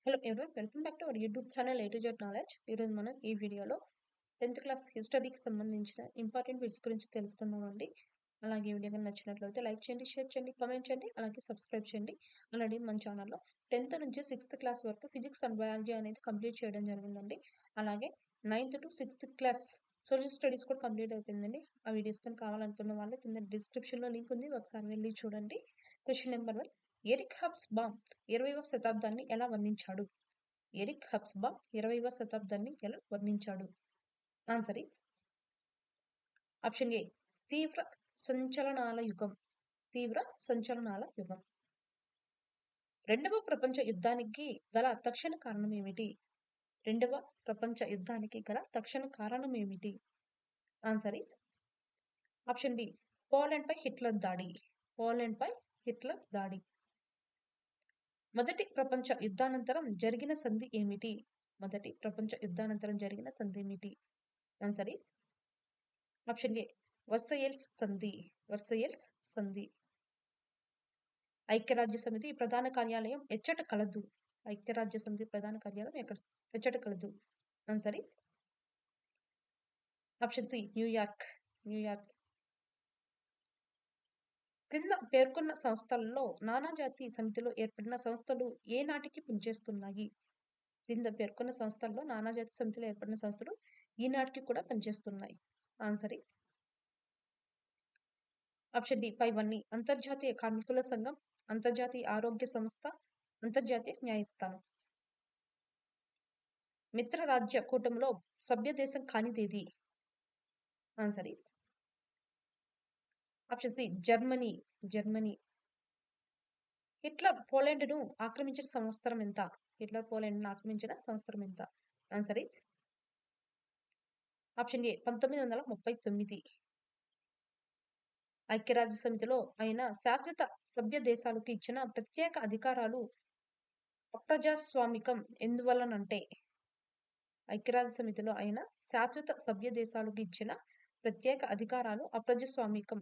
Hello everyone, welcome back to our YouTube channel A to Z knowledge. ఈరోజు మనం ఈ వీడియోలో 10th క్లాస్ హిస్టరీకి సంబంధించిన ఇంపార్టెంట్ బిట్స్ గురించి తెలుసుకుందామండి. అలాగే వీడియో కానీ నచ్చినట్లయితే లైక్ చేయండి, షేర్ చేయండి, కామెంట్ చేయండి, అలాగే సబ్స్క్రైబ్ చేయండి. అలాగే మన ఛానల్లో 10th నుంచి 6th క్లాస్ వరకు ఫిజిక్స్ అండ్ బయాలజీ అనేది కంప్లీట్ చేయడం జరిగిందండి. అలాగే 9th to 6th class social studies కూడా కంప్లీట్ అయిపోయిందండి. ఆ వీడియోస్ కానీ కావాలనుకున్న వాళ్ళు కింద డిస్క్రిప్షన్లో లింక్ ఉంది, ఒకసారి వెళ్ళి చూడండి. క్వశ్చన్ నెంబర్ 1, ఎరిక్ హబ్స్బామ్ 20వ శతాబ్దాన్ని ఎలా వర్ణించాడు? ఎరిక్ హబ్స్బామ్ 20వ శతాబ్దాన్ని ఎలా వర్ణించాడు? ఆన్సర్ ఈస్ ఆప్షన్ ఏ, తీవ్ర సంచలనాల యుగం. తీవ్ర సంచలనాల యుగం. రెండవ ప్రపంచ యుద్ధానికి గల తక్షణ కారణం ఏమిటి? రెండవ ప్రపంచ యుద్ధానికి గల తక్షణ కారణం ఏమిటి? Answer is option B, Poland పై హిట్లర్ దాడి. పోలాండ్ పై హిట్లర్ దాడి. మొదటి ప్రపంచ యుద్ధానంతరం జరిగిన సంధి ఏమిటి? మొదటి ప్రపంచ యుద్ధానంతరం జరిగిన సంధి ఏమిటి? ఆన్సర్ ఈస్ ఆప్షన్ ఏ, వర్సైయల్స్ సంధి. వర్సైయల్స్ సంధి. ఐక్యరాజ్య సమితి ప్రధాన కార్యాలయం ఎచ్చట కలదు? ఐక్యరాజ్య సమితి ప్రధాన కార్యాలయం ఎచ్చట కలదు? Answer is option C, New York. New York. క్రింద పేర్కొన్న సంస్థలలో నానాజాతి సమితిలో ఏర్పడిన సంస్థలు ఏ నాటికి పనిచేస్తున్నాయి? క్రింద పేర్కొన్న సంస్థల్లో నానాజాతి సమితిలో ఏర్పడిన సంస్థలు ఈనాటికి కూడా పనిచేస్తున్నాయి. ఆన్సర్ ఈస్ ఆప్షన్ డి, పైవన్నీ. అంతర్జాతీయ కార్మికుల సంఘం, అంతర్జాతీయ ఆరోగ్య సంస్థ, అంతర్జాతీయ న్యాయస్థానం. మిత్రరాజ్య కూటమిలో సభ్య దేశం కానిదేది? Answer is option C, Germany. Germany. Hitler పోలాండ్ను ఆక్రమించిన సంవత్సరం ఎంత? హిట్లర్ పోలాండ్ను ఆక్రమించిన సంవత్సరం ఎంత? ఆన్సర్ ఈస్ ఆప్షన్ ఏ, 1939. ఐక్యరాజ్య సమితిలో అయిన శాశ్వత సభ్య దేశాలకు ఇచ్చిన ప్రత్యేక అధికారాలు అప్రజాస్వామికం ఎందువల్లనంటే? ఐక్యరాజ్య సమితిలో అయిన శాశ్వత సభ్య దేశాలకు ఇచ్చిన ప్రత్యేక అధికారాలు అప్రజాస్వామికం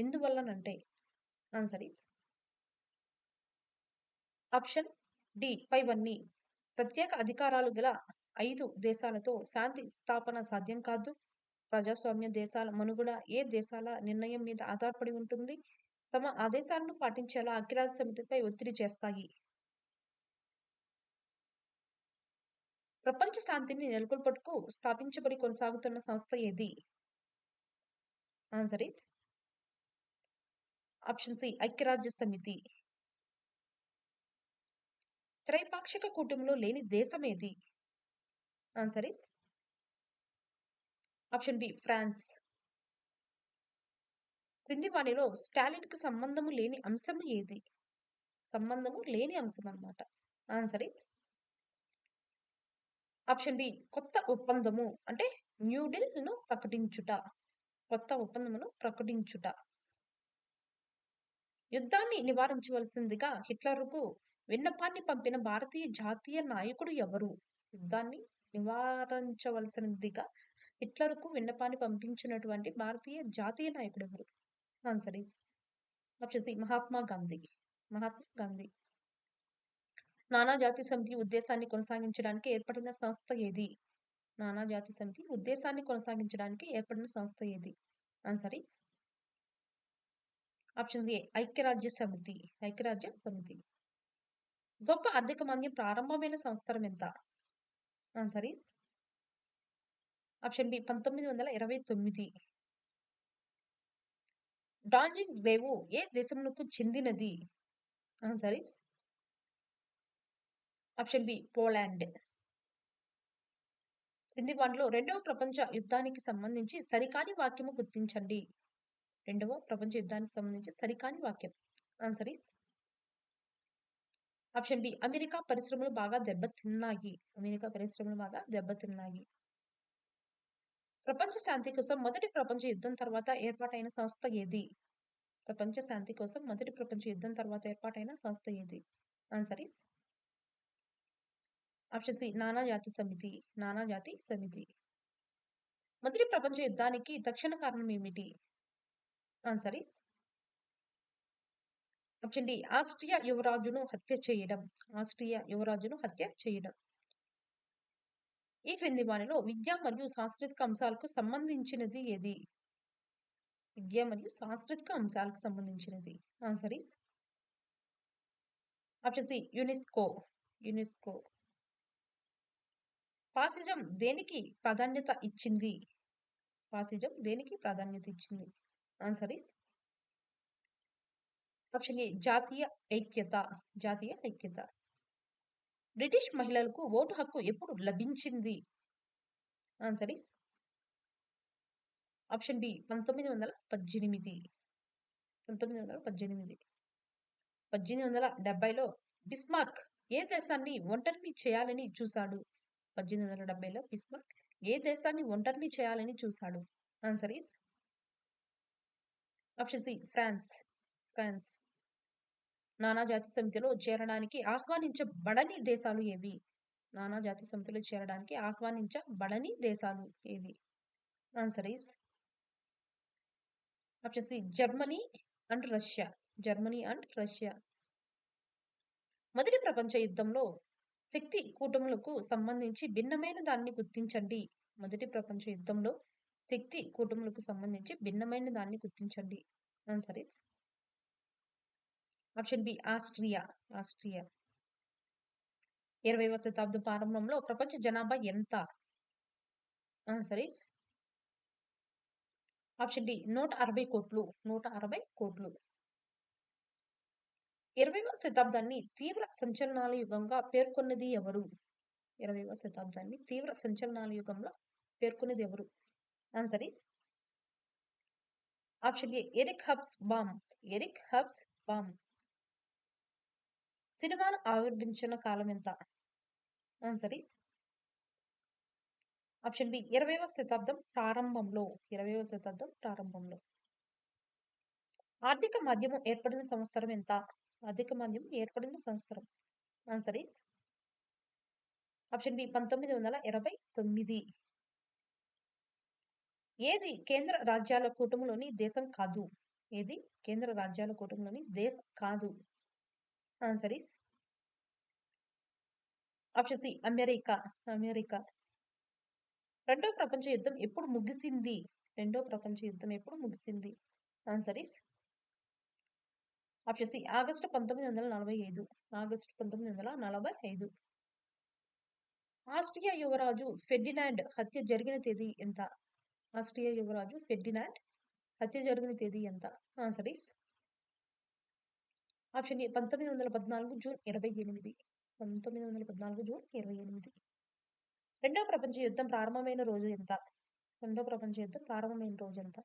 ఎందువల్లనంటే? ఆన్సర్ ఈస్ ఆప్షన్ డి, పైవన్నీ. ప్రత్యేక అధికారాలు గల 5 దేశాలతో శాంతి స్థాపన సాధ్యం కాదు. ప్రజాస్వామ్య దేశాల మనుగడ ఏ దేశాల నిర్ణయం మీద ఆధారపడి ఉంటుంది. తమ ఆదేశాలను పాటించేలా ఐక్యరాజ్య సమితిపై ఒత్తిడి చేస్తాయి. ప్రపంచ శాంతిని నెలకొల్పుటకు స్థాపించబడి కొనసాగుతున్న సంస్థ ఏది? ఆన్సర్ ఈస్ ఆప్షన్ సి, ఐక్యరాజ్య సమితి. త్రైపాక్షిక కూటమిలో లేని దేశం ఏది? Answer is option B, France. క్రింది వాణిలో స్టాలిన్ కి సంబంధము లేని అంశం ఏది? సంబంధము లేని అంశం అన్నమాట. ఆన్సర్ ఈస్ ఆప్షన్ బి, కొత్త ఒప్పందము అంటే న్యూ డీల్ ను ప్రకటించుట. కొత్త ఒప్పందమును ప్రకటించుట. యుద్ధాన్ని నివారించవలసిందిగా హిట్లర్కు విన్నపాన్ని పంపిన భారతీయ జాతీయ నాయకుడు ఎవరు? యుద్ధాన్ని నివారించవలసినదిగా హిట్లర్కు విన్నపాన్ని పంపించినటువంటి భారతీయ జాతీయ నాయకుడు ఎవరు? Answer is option C, Mahatma Gandhi. Mahatma Gandhi. నానాజాతి సమితి ఉద్దేశాన్ని కొనసాగించడానికి ఏర్పడిన సంస్థ ఏది? నానాజాతి సమితి ఉద్దేశాన్ని కొనసాగించడానికి ఏర్పడిన సంస్థ ఏది? ఆన్సర్ ఈస్ ఆప్షన్ ఏ, ఐక్యరాజ్య సమితి. ఐక్యరాజ్య సమితి. గొప్ప ఆర్థిక మాంద్యం ప్రారంభమైన సంవత్సరం ఎంత? Answer is option B, 1929. Darjeeling వేవు ఏ దేశమునకు చెందినది? Answer is option B, Poland. క్రింది వాటిలో రెండవ ప్రపంచ యుద్ధానికి సంబంధించి సరికాని వాక్యము గుర్తించండి. రెండవ ప్రపంచ యుద్ధానికి సంబంధించి సరికాని వాక్యం. Answer is option B, America పరిశ్రమలు బాగా దెబ్బతిన్నాయి. అమెరికా పరిశ్రమలు బాగా దెబ్బతిన్నాయి. ప్రపంచ శాంతి కోసం మొదటి ప్రపంచ యుద్ధం తర్వాత ఏర్పాటైన సంస్థ ఏది? ప్రపంచ శాంతి కోసం మొదటి ప్రపంచ యుద్ధం తర్వాత ఏర్పాటైన సంస్థ ఏది? ఆన్సర్ ఈస్ ఆప్షన్ సి, నానాజాతి సమితి. నానాజాతి సమితి. మొదటి ప్రపంచ యుద్ధానికి తక్షణ కారణం ఏమిటి? Answer is option D Austria యువరాజును హత్య చేయడం. ఆస్ట్రియా యువరాజును హత్య చేయడం. ఈ క్రింది వానిలో విద్య మరియు సాంస్కృతిక అంశాలకు సంబంధించినది ఏది? విద్య మరియు సాంస్కృతిక అంశాలకు సంబంధించినది. Answer is option C UNESCO. UNESCO. Fascism దేనికి ప్రాధాన్యత ఇచ్చింది? ఫాసిజం దేనికి ప్రాధాన్యత ఇచ్చింది? ఆన్సర్ ఈస్ ఆప్షన్ ఏ జాతీయ ఐక్యత. జాతీయ ఐక్యత. బ్రిటిష్ మహిళలకు ఓటు హక్కు ఎప్పుడు లభించింది? Answer is option B 1918. 1918. 1870లో బిస్మార్క్ ఏ దేశాన్ని ఒంటరిని చేయాలని చూశాడు? 1870లో బిస్మార్క్ ఏ దేశాన్ని ఒంటరిని చేయాలని చూశాడు? Answer is option C France. France. నానాజాతి సమితిలో చేరడానికి ఆహ్వానించబడని దేశాలు ఏవి? నానాజాతి సమితిలో చేరడానికి ఆహ్వానించబడని దేశాలు ఏవి? Answer is option C Germany and Russia. Germany and Russia. మొదటి ప్రపంచ యుద్ధంలో శక్తి కూటములకు సంబంధించి భిన్నమైన దాన్ని గుర్తించండి. మొదటి ప్రపంచ యుద్ధంలో శక్తి కూటములకు సంబంధించి భిన్నమైన దాన్ని గుర్తించండి. Answer is option B Austria. Austria. 20వ శతాబ్దం ప్రారంభంలో ప్రపంచ జనాభా ఎంత? ఆన్సర్ ఈస్ ఆప్షన్ డి 160 కోట్లు. 160 కోట్లు. 20వ శతాబ్దాన్ని తీవ్ర సంచలనాల యుగంగా పేర్కొన్నది ఎవరు? 20వ శతాబ్దాన్ని తీవ్ర సంచలనాల యుగంలో పేర్కొన్నది ఎవరు? Answer is option A Eric Hobsbawm. Eric Hobsbawm. సినిమాను ఆవిర్భించిన కాలం ఎంత? ఆన్సర్ ఈస్ ఆప్షన్ బి 20వ శతాబ్దం ప్రారంభంలో. 20వ శతాబ్దం ప్రారంభంలో. ఆర్థిక మాధ్యమం ఏర్పడిన సంవత్సరం ఎంత? ఆర్థిక మాధ్యమం ఏర్పడిన సంవత్సరం. Answer is option B 1929. ఏది కేంద్ర రాజ్యాల కూటమిలోని దేశం కాదు? ఏది కేంద్ర రాజ్యాల కూటమిలోని దేశం కాదు? Answer is option C America. America. రెండో ప్రపంచ యుద్ధం ఎప్పుడు ముగిసింది? రెండో ప్రపంచ యుద్ధం ఎప్పుడు ముగిసింది? Answer is option C August 1945. August 1945. Austria యువరాజు ఫెర్డినాండ్ హత్య జరిగిన తేదీ ఎంత? ఆస్ట్రియా యువరాజు ఫెర్డినాండ్ హత్య జరిగిన తేదీ ఎంత? Answer is option A 1914 June 28. 1914 June 28. రెండవ ప్రపంచ యుద్ధం ప్రారంభమైన రోజు ఎంత? రెండవ ప్రపంచ యుద్ధం ప్రారంభమైన రోజు ఎంత?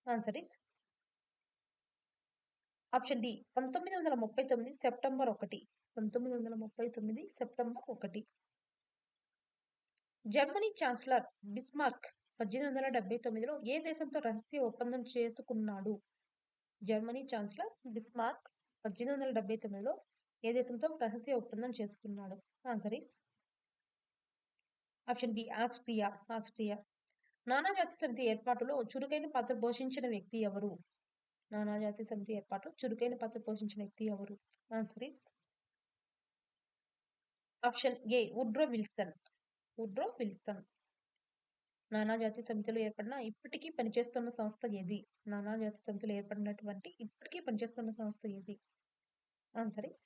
Answer is option D 1939 September 1. 1939 September 1. Germany chancellor Bismarck 1879లో ఏ దేశంతో రహస్య ఒప్పందం చేసుకున్నాడు? జర్మనీ ఛాన్సలర్ బిస్మార్క్ 1879లో ఏ దేశంతో రహస్య ఒప్పందం చేసుకున్నాడు? Answer is option B Austria. Austria. నానాజాతి సమితి ఏర్పాటులో చురుకైన పాత్ర పోషించిన వ్యక్తి ఎవరు? నానాజాతి సమితి ఏర్పాటులో చురుకైన పాత్ర పోషించిన వ్యక్తి ఎవరు? Answer is option A Woodrow Wilson. Woodrow Wilson. నానాజాతి సమితిలో ఏర్పడిన ఇప్పటికీ పనిచేస్తున్న సంస్థ ఏది? నానాజాతి సమితిలో ఏర్పడినటువంటి ఇప్పటికీ పనిచేస్తున్న సంస్థ ఏది? ఆన్సర్ ఈస్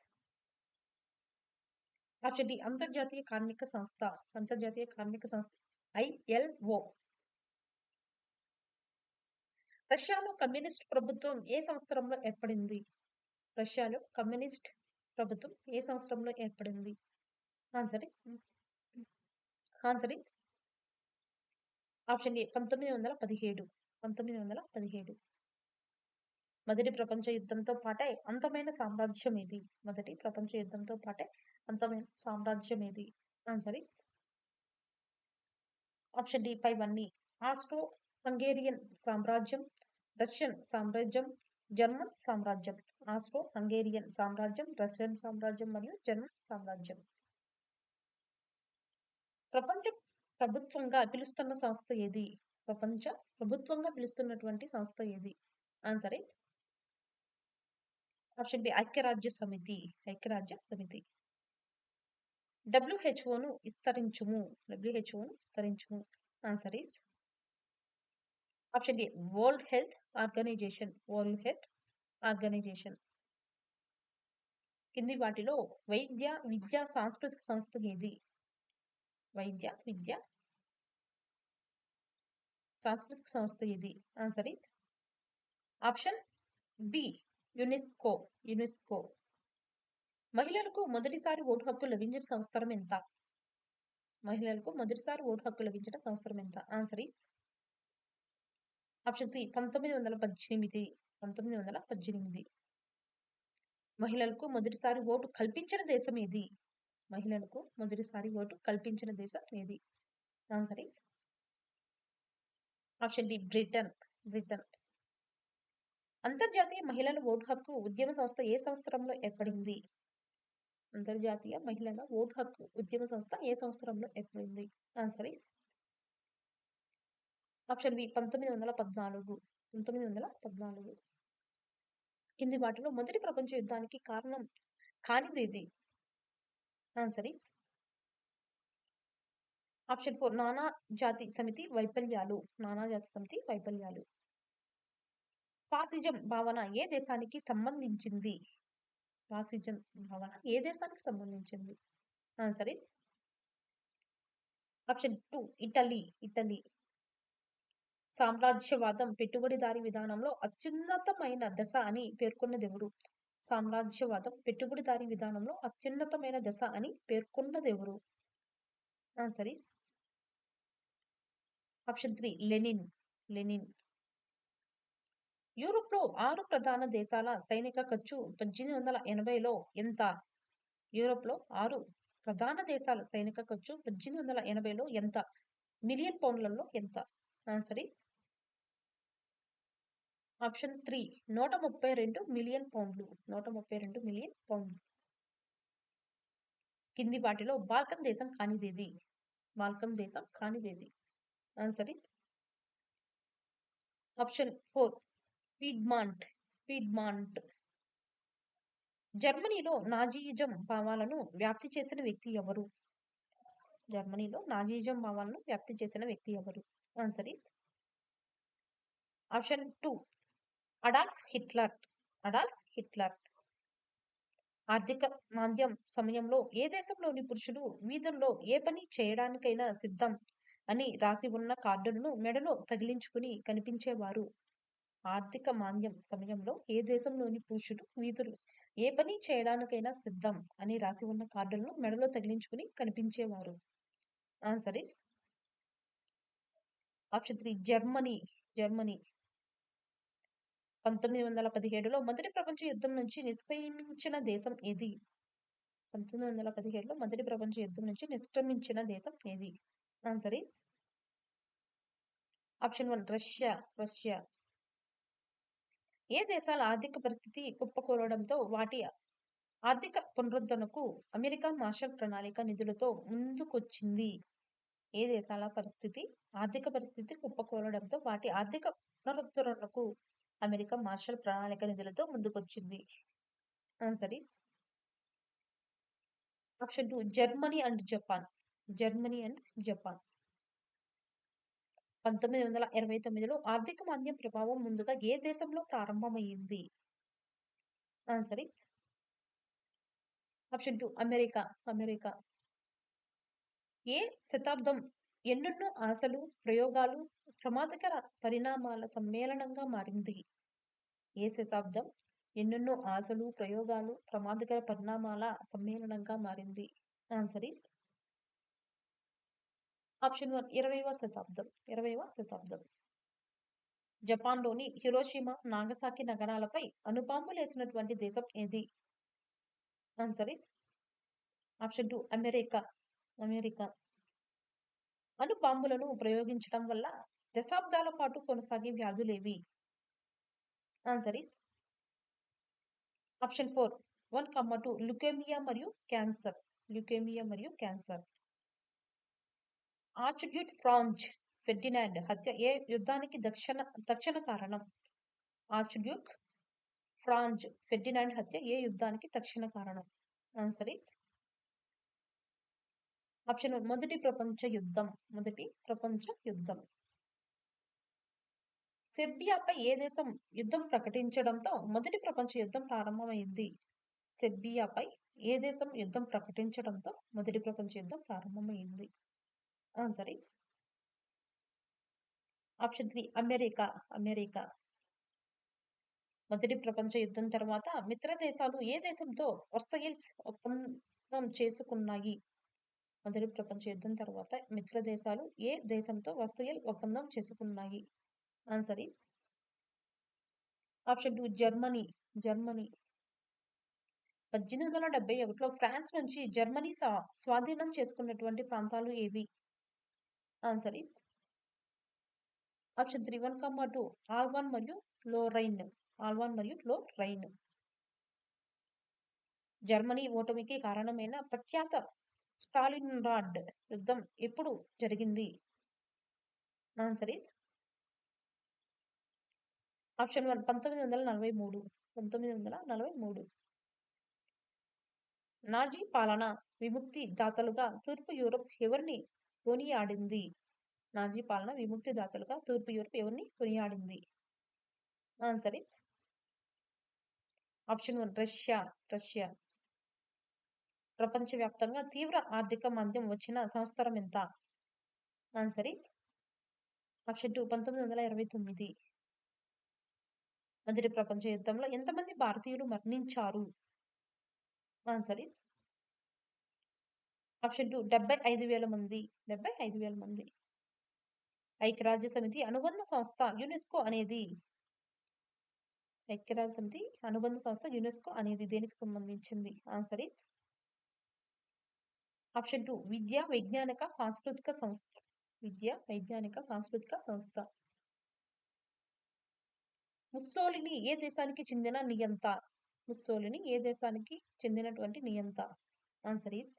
ఆప్షన్ డి అంతర్జాతీయ కార్మిక సంస్థ. అంతర్జాతీయ కార్మిక సంస్థ ILO. రష్యాలో కమ్యూనిస్ట్ ప్రభుత్వం ఏ సంవత్సరంలో ఏర్పడింది? రష్యాలో కమ్యూనిస్ట్ ప్రభుత్వం ఏ సంవత్సరంలో ఏర్పడింది? Answer is option A 1917. 1917. మొదటి ప్రపంచ యుద్ధంతో పాటే అంతమైన సామ్రాజ్యం ఏది? మొదటి ప్రపంచ యుద్ధంతో పాటే అంతమైన సామ్రాజ్యం ఏది? Answer is option D 5 Austro Hungarian సామ్రాజ్యం, రష్యన్ సామ్రాజ్యం, జర్మన్ సామ్రాజ్యం. ఆస్ట్రో హంగేరియన్ సామ్రాజ్యం, రష్యన్ సామ్రాజ్యం మరియు జర్మన్ సామ్రాజ్యం. ప్రపంచ ప్రభుత్వంగా పిలుస్తున్న సంస్థ ఏది? ప్రపంచ ప్రభుత్వంగా పిలుస్తున్నటువంటి సంస్థ ఏది? ఆన్సర్ ఈస్ ఆప్షన్ బి ఐక్యరాజ్య సమితి. ఐక్యరాజ్య సమితి. డబ్ల్యూహెచ్ఓను విస్తరించుము. డబ్ల్యూహెచ్ఓను విస్తరించుము. Answer is option D world health organisation. World health organisation. కింది వాటిలో వైద్య విద్యా సాంస్కృతిక సంస్థ ఏది? వైద్య విద్య సాంస్కృతిక సంస్థ ఏది? Answer is option B UNESCO. UNESCO. మహిళలకు మొదటిసారి ఓటు హక్కు లభించిన సంవత్సరం ఎంత? మహిళలకు మొదటిసారి ఓటు హక్కు లభించిన సంవత్సరం ఎంత? Answer is option C 1918. 1918. మహిళలకు మొదటిసారి ఓటు కల్పించిన దేశం ఏది? మహిళలకు మొదటిసారి ఓటు కల్పించిన దేశం ఏది? Answer is option D Britain. Britain. అంతర్జాతీయ మహిళల ఓటు హక్కు ఉద్యమ సంస్థ ఏ సంవత్సరంలో ఏర్పడింది? అంతర్జాతీయ మహిళల ఓటు హక్కు ఉద్యమ సంస్థ ఏ సంవత్సరంలో ఏర్పడింది? Answer is option B 1914. 1914. కింది వాటిలో మొదటి ప్రపంచ యుద్ధానికి కారణం కానిదేది? ఆన్సర్ ఈస్ ఆప్షన్ 4 నానా జాతి సమితి వైఫల్యాలు. నానా జాతి సమితి వైఫల్యాలు. ఫాసిజం భావన ఏ దేశానికి సంబంధించింది? ఫాసిజం భావన ఏ దేశానికి సంబంధించింది? Answer is option 2 Italy. Italy. సామ్రాజ్యవాదం పెట్టుబడిదారీ విధానంలో అత్యున్నతమైన దశ అని పేర్కొన్నదెవరు? సామ్రాజ్యవాదం పెట్టుబడిదారీ విధానంలో అత్యున్నతమైన దశ అని పేర్కొన్నదెవరు? Answer is option 3 Lenin. Lenin. యూరోప్లో 6 ప్రధాన దేశాల సైనిక ఖర్చు 1880లో ఎంత? యూరోప్లో 6 ప్రధాన దేశాల సైనిక ఖర్చు 1880లో ఎంత? మిలియన్ పౌండ్లలో ఎంత? ఆన్సర్ ఈస్ ఆప్షన్ 3 132 మిలియన్ పౌండ్లు. 132 మిలియన్ పౌండ్లు. కింది వాటిలో బాల్కన్ దేశం కానిదేది? బాల్కన్ దేశం కానిదేది? Answer is option 4 Piedmont. Piedmont. జర్మనీలో నాజీయిజం భావాలను వ్యాప్తి చేసిన వ్యక్తి ఎవరు? జర్మనీలో నాజీయిజం భావాలను వ్యాప్తి చేసిన వ్యక్తి ఎవరు? Answer is option 2 Adolf Hitler. Adolf Hitler. ఆర్థిక మాంద్యం సమయంలో ఏ దేశంలోని పురుషులు వీధుల్లో ఏ పని చేయడానికైనా సిద్ధం అని రాసి ఉన్న కార్డులను మెడలో తగిలించుకుని కనిపించేవారు? ఆర్థిక మాంద్యం సమయంలో ఏ దేశంలోని పురుషులు వీధులు ఏ పని చేయడానికైనా సిద్ధం అని రాసి ఉన్న కార్డులను మెడలో తగిలించుకుని కనిపించేవారు? Answer is option 3 Germany. Germany. 1917లో మొదటి ప్రపంచ యుద్ధం నుంచి నిష్క్రమించిన దేశం ఏది? 1917లో మొదటి ప్రపంచ యుద్ధం నుంచి నిష్క్రమించిన దేశం ఏది? Answer is option 1 Russia. Russia. ఏ దేశాల ఆర్థిక పరిస్థితి కుప్పకూలడంతో వాటి ఆర్థిక పునరుద్ధరణకు అమెరికా మార్షల్ ప్రణాళిక నిధులతో ముందుకొచ్చింది? ఏ దేశాల ఆర్థిక పరిస్థితి కుప్పకూలడంతో వాటి ఆర్థిక పునరుద్ధరణకు అమెరికా మార్షల్ ప్రణాళిక నిధులతో ముందుకొచ్చింది? Answer is option 2 Germany and Japan. Germany and Japan. 1929లో ఆర్థిక మాంద్యం ప్రభావం ముందుగా ఏ దేశంలో ప్రారంభమైంది? Answer is option 2 America. America. ఏ శతాబ్దం ఎన్నెన్నో ఆశలు, ప్రయోగాలు, ప్రమాదకర పరిణామాల సమ్మేళనంగా మారింది? ఏ శతాబ్దం ఎన్నెన్నో ఆశలు, ప్రయోగాలు, ప్రమాదకర పరిణామాల సమ్మేళనంగా మారింది? ఆన్సర్ ఈస్ ఆప్షన్ 1 20వ శతాబ్దం. 20వ శతాబ్దం. జపాన్లోని హిరోషిమా, నాగసాకి నగరాలపై అణుబాంబులేసినటువంటి దేశం ఏది? Answer is option 2 America. America. అణుబాంబులను ప్రయోగించడం వల్ల దశాబ్దాల పాటు కొనసాగే వ్యాధులేవి? ఆన్సర్ ఈస్ ఆప్షన్ 4 1, 2 లుకేమియా మరియు క్యాన్సర్. లుకేమియా మరియు క్యాన్సర్. ఆర్చ్డ్యూక్ ఫ్రాంజ్ ఫెర్డినాండ్ హత్య ఏ యుద్ధానికి తక్షణ కారణం? ఆర్చ్డ్యూక్ ఫ్రాంజ్ ఫెర్డినాండ్ హత్య ఏ యుద్ధానికి తక్షణ కారణం? ఆన్సర్ ఈస్ ఆప్షన్ 1 మొదటి ప్రపంచ యుద్ధం. మొదటి ప్రపంచ యుద్ధం. సెర్బియాపై ఏ దేశం యుద్ధం ప్రకటించడంతో మొదటి ప్రపంచ యుద్ధం ప్రారంభమైంది? సెర్బియాపై ఏ దేశం యుద్ధం ప్రకటించడంతో మొదటి ప్రపంచ యుద్ధం ప్రారంభమైంది? Answer is option 3 America. America. మొదటి ప్రపంచ యుద్ధం తర్వాత మిత్ర దేశాలు ఏ దేశంతో వర్సైల్స్ ఒప్పందం చేసుకున్నాయి? మొదటి ప్రపంచ యుద్ధం తర్వాత మిత్ర దేశాలు ఏ దేశంతో వర్సైల్ ఒప్పందం చేసుకున్నాయి? Answer is option 2 Germany. Germany. 1871లో ఫ్రాన్స్ నుంచి జర్మనీ స్వాధీనం చేసుకున్నటువంటి ప్రాంతాలు ఏవి? ఆన్సర్ ఈస్ ఆప్షన్ 3 1, 2 ఆల్బాన్ మరియు లోరైన్. ఆల్బాన్ మరియు లోరైన్. జర్మనీ ఓటమికి కారణమైన ప్రఖ్యాత స్టాలిన్గ్రాడ్ యుద్ధం ఎప్పుడు జరిగింది? Answer is option 1 1943. 1943. నాజీ పాలన విముక్తి దాతలుగా తూర్పు యూరప్ ఎవరిని కొనియాడింది? నాజీ పాలన విముక్తి దాతలుగా తూర్పు యూరప్ ఎవరిని కొనియాడింది? Answer is option 1 Russia. Russia. ప్రపంచవ్యాప్తంగా తీవ్ర ఆర్థిక మాంద్యం వచ్చిన సంవత్సరం ఎంత? Answer is option 2 1929. మొదటి ప్రపంచ యుద్ధంలో ఎంతమంది భారతీయులు మరణించారు? ఆన్సర్ ఈస్ ఆప్షన్ 2 75,000 మంది. 75,000 మంది. ఐక్యరాజ్య సమితి అనుబంధ సంస్థ యునెస్కో అనేది ఐక్యరాజ్య సమితి అనుబంధ సంస్థ యునెస్కో అనేది దేనికి సంబంధించింది? ఆన్సర్ ఈస్ ఆప్షన్ 2 విద్యా వైజ్ఞానిక సాంస్కృతిక సంస్థ. విద్యా వైజ్ఞానిక సాంస్కృతిక సంస్థ. ముస్సోలిని ఏ దేశానికి చెందిన నియంత? ముస్సోలిని ఏ దేశానికి చెందినటువంటి నియంత? Answer is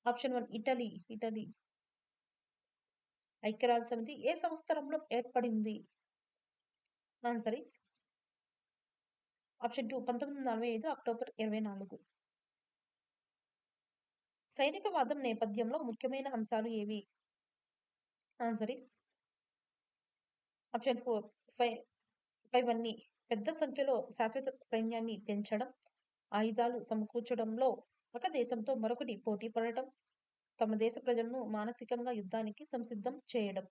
option 1 Italy. Italy. ఐక్యరాజ్య సమితి ఏ సంవత్సరంలో ఏర్పడింది? Answer is option 2 1945 October 24. సైనికవాదం నేపథ్యంలో ముఖ్యమైన అంశాలు ఏవి? ఆన్సర్ ఈస్ ఆప్షన్ 4 ఇవన్నీ పెద్ద సంఖ్యలో శాశ్వత సైన్యాన్ని పెంచడం, ఆయుధాలు సమకూర్చడంలో ఒక దేశంతో మరొకటి పోటీ పడటం, తమ దేశ ప్రజలను మానసికంగా యుద్ధానికి సంసిద్ధం చేయడం.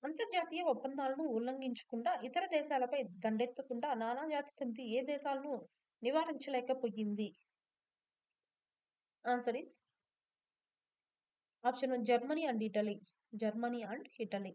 అంతర్జాతీయ ఒప్పందాలను ఉల్లంఘించకుండా ఇతర దేశాలపై దండెత్తకుండా నానాజాతి సమితి ఏ దేశాలను నివారించలేకపోయింది? Answer is option 1 Germany and Italy. Germany and Italy.